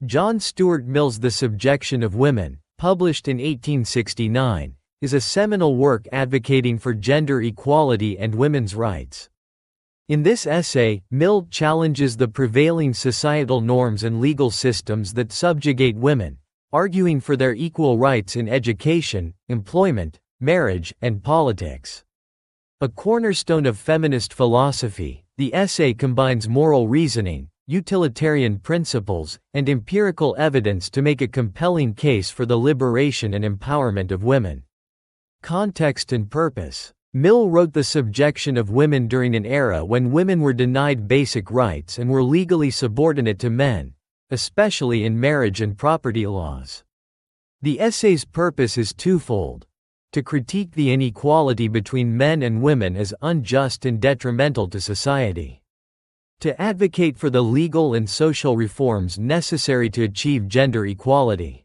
John Stuart Mill's The Subjection of Women, published in 1869, is a seminal work advocating for gender equality and women's rights. In this essay, Mill challenges the prevailing societal norms and legal systems that subjugate women, arguing for their equal rights in education, employment, marriage, and politics. A cornerstone of feminist philosophy, the essay combines moral reasoning, utilitarian principles, and empirical evidence to make a compelling case for the liberation and empowerment of women. Context and purpose. Mill wrote The Subjection of Women during an era when women were denied basic rights and were legally subordinate to men, especially in marriage and property laws. The essay's purpose is twofold: to critique the inequality between men and women as unjust and detrimental to society, to advocate for the legal and social reforms necessary to achieve gender equality.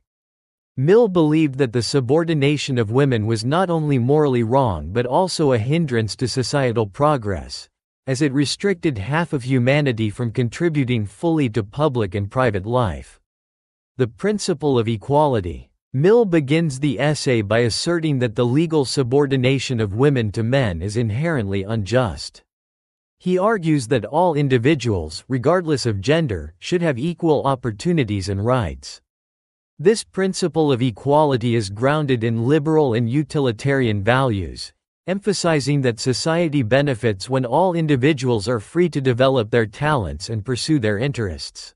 Mill believed that the subordination of women was not only morally wrong but also a hindrance to societal progress, as it restricted half of humanity from contributing fully to public and private life. The principle of equality. Mill begins the essay by asserting that the legal subordination of women to men is inherently unjust. He argues that all individuals, regardless of gender, should have equal opportunities and rights. This principle of equality is grounded in liberal and utilitarian values, emphasizing that society benefits when all individuals are free to develop their talents and pursue their interests.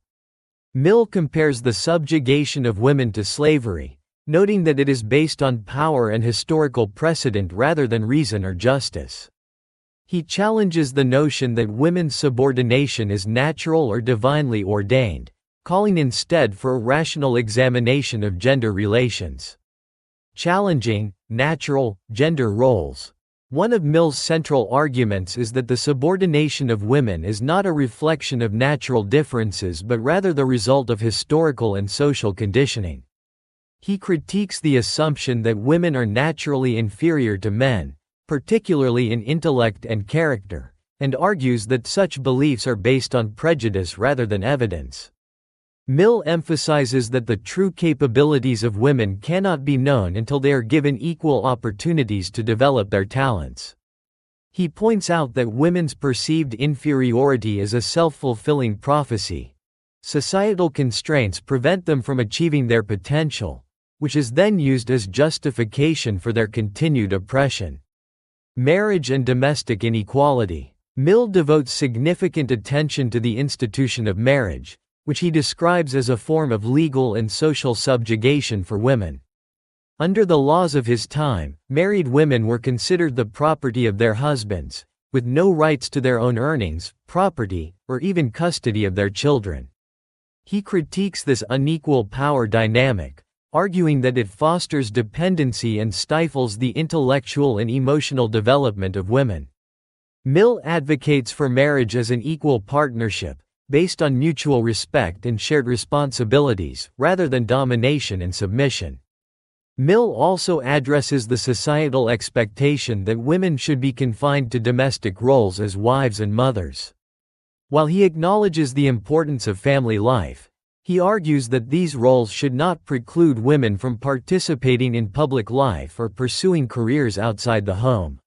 Mill compares the subjugation of women to slavery, noting that it is based on power and historical precedent rather than reason or justice. He challenges the notion that women's subordination is natural or divinely ordained, calling instead for a rational examination of gender relations. Challenging natural gender roles. One of Mill's central arguments is that the subordination of women is not a reflection of natural differences but rather the result of historical and social conditioning. He critiques the assumption that women are naturally inferior to men, particularly in intellect and character, and argues that such beliefs are based on prejudice rather than evidence. Mill emphasizes that the true capabilities of women cannot be known until they are given equal opportunities to develop their talents. He points out that women's perceived inferiority is a self-fulfilling prophecy. Societal constraints prevent them from achieving their potential, which is then used as justification for their continued oppression. Marriage and domestic inequality. Mill devotes significant attention to the institution of marriage, which he describes as a form of legal and social subjugation for women. Under the laws of his time, married women were considered the property of their husbands, with no rights to their own earnings, property, or even custody of their children. He critiques this unequal power dynamic, arguing that it fosters dependency and stifles the intellectual and emotional development of women. Mill advocates for marriage as an equal partnership, based on mutual respect and shared responsibilities, rather than domination and submission. Mill also addresses the societal expectation that women should be confined to domestic roles as wives and mothers. While he acknowledges the importance of family life, he argues that these roles should not preclude women from participating in public life or pursuing careers outside the home.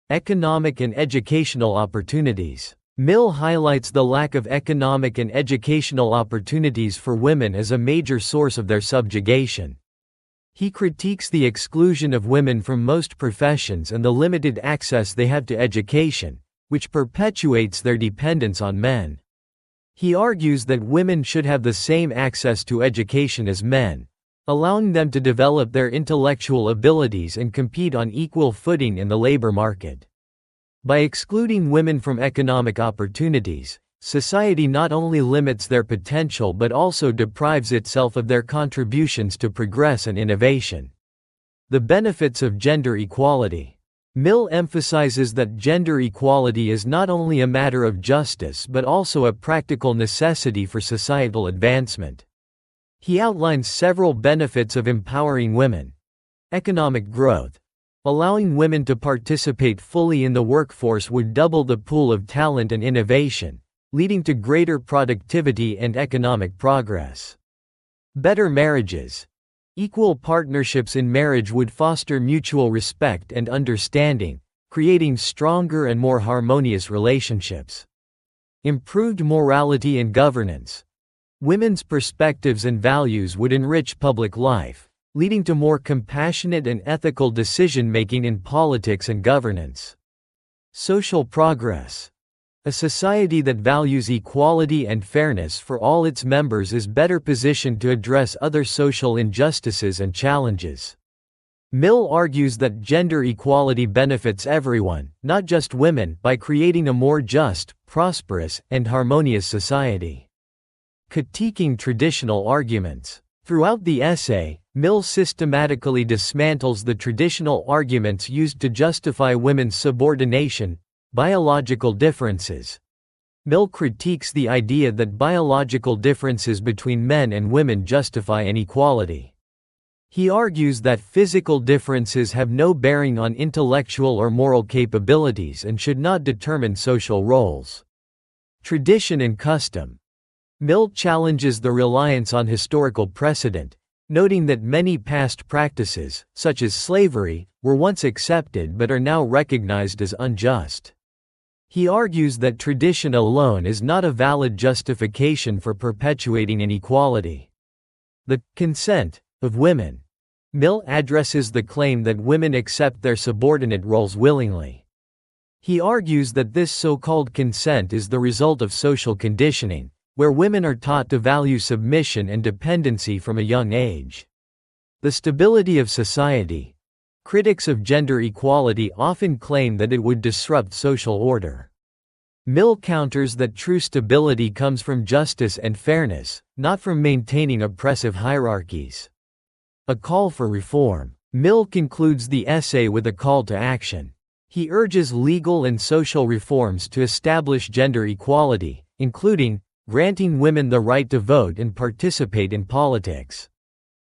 Economic and educational opportunities. Mill highlights the lack of economic and educational opportunities for women as a major source of their subjugation. He critiques the exclusion of women from most professions and the limited access they have to education, which perpetuates their dependence on men. He argues that women should have the same access to education as men, allowing them to develop their intellectual abilities and compete on equal footing in the labor market. By excluding women from economic opportunities, society not only limits their potential but also deprives itself of their contributions to progress and innovation. The benefits of gender equality. Mill emphasizes that gender equality is not only a matter of justice but also a practical necessity for societal advancement. He outlines several benefits of empowering women. Economic growth. Allowing women to participate fully in the workforce would double the pool of talent and innovation, leading to greater productivity and economic progress. Better marriages. Equal partnerships in marriage would foster mutual respect and understanding, creating stronger and more harmonious relationships. Improved morality and governance. Women's perspectives and values would enrich public life, leading to more compassionate and ethical decision-making in politics and governance. Social progress. A society that values equality and fairness for all its members is better positioned to address other social injustices and challenges. Mill argues that gender equality benefits everyone, not just women, by creating a more just, prosperous, and harmonious society. Critiquing traditional arguments. Throughout the essay, Mill systematically dismantles the traditional arguments used to justify women's subordination, biological differences. Mill critiques the idea that biological differences between men and women justify inequality. He argues that physical differences have no bearing on intellectual or moral capabilities and should not determine social roles. Tradition and custom. Mill challenges the reliance on historical precedent, noting that many past practices, such as slavery, were once accepted but are now recognized as unjust. He argues that tradition alone is not a valid justification for perpetuating inequality. The consent of women. Mill addresses the claim that women accept their subordinate roles willingly. He argues that this so-called consent is the result of social conditioning, where women are taught to value submission and dependency from a young age. The stability of society. Critics of gender equality often claim that it would disrupt social order. Mill counters that true stability comes from justice and fairness, not from maintaining oppressive hierarchies. A call for reform. Mill concludes the essay with a call to action. He urges legal and social reforms to establish gender equality, including granting women the right to vote and participate in politics.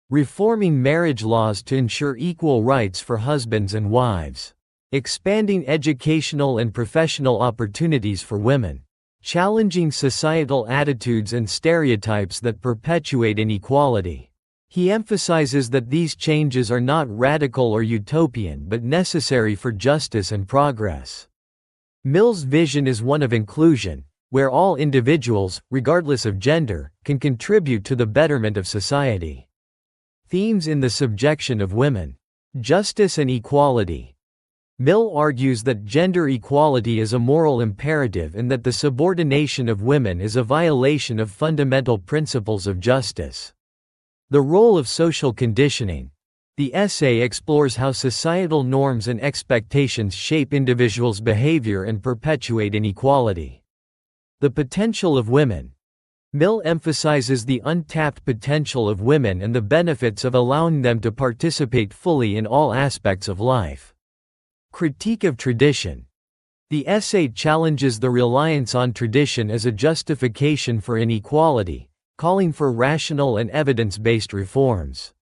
Reforming marriage laws to ensure equal rights for husbands and wives. Expanding educational and professional opportunities for women. Challenging societal attitudes and stereotypes that perpetuate inequality. He emphasizes that these changes are not radical or utopian but necessary for justice and progress. Mill's vision is one of inclusion, where all individuals, regardless of gender, can contribute to the betterment of society. Themes in the subjection of women. Justice and equality. Mill argues that gender equality is a moral imperative and that the subordination of women is a violation of fundamental principles of justice. The role of social conditioning. The essay explores how societal norms and expectations shape individuals' behavior and perpetuate inequality. The potential of women. Mill emphasizes the untapped potential of women and the benefits of allowing them to participate fully in all aspects of life. Critique of tradition. The essay challenges the reliance on tradition as a justification for inequality, calling for rational and evidence-based reforms.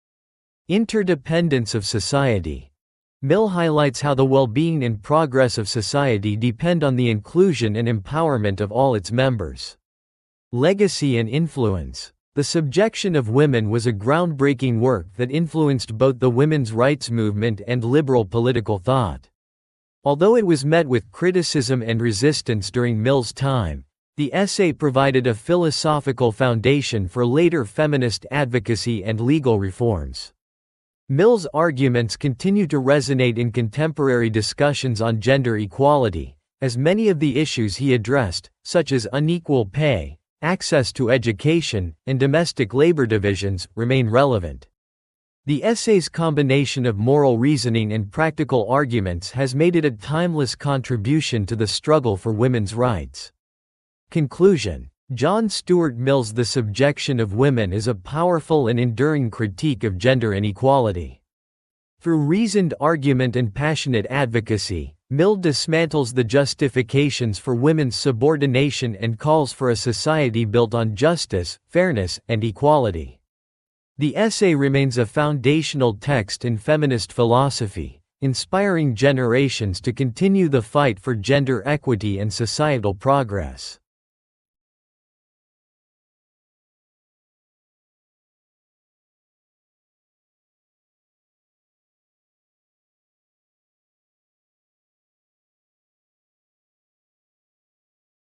Interdependence of society. Mill highlights how the well-being and progress of society depend on the inclusion and empowerment of all its members. Legacy and influence. The Subjection of Women was a groundbreaking work that influenced both the women's rights movement and liberal political thought. Although it was met with criticism and resistance during Mill's time, the essay provided a philosophical foundation for later feminist advocacy and legal reforms. Mill's arguments continue to resonate in contemporary discussions on gender equality, as many of the issues he addressed, such as unequal pay, access to education, and domestic labor divisions, remain relevant. The essay's combination of moral reasoning and practical arguments has made it a timeless contribution to the struggle for women's rights. Conclusion. John Stuart Mill's The Subjection of Women is a powerful and enduring critique of gender inequality. Through reasoned argument and passionate advocacy, Mill dismantles the justifications for women's subordination and calls for a society built on justice, fairness, and equality. The essay remains a foundational text in feminist philosophy, inspiring generations to continue the fight for gender equity and societal progress.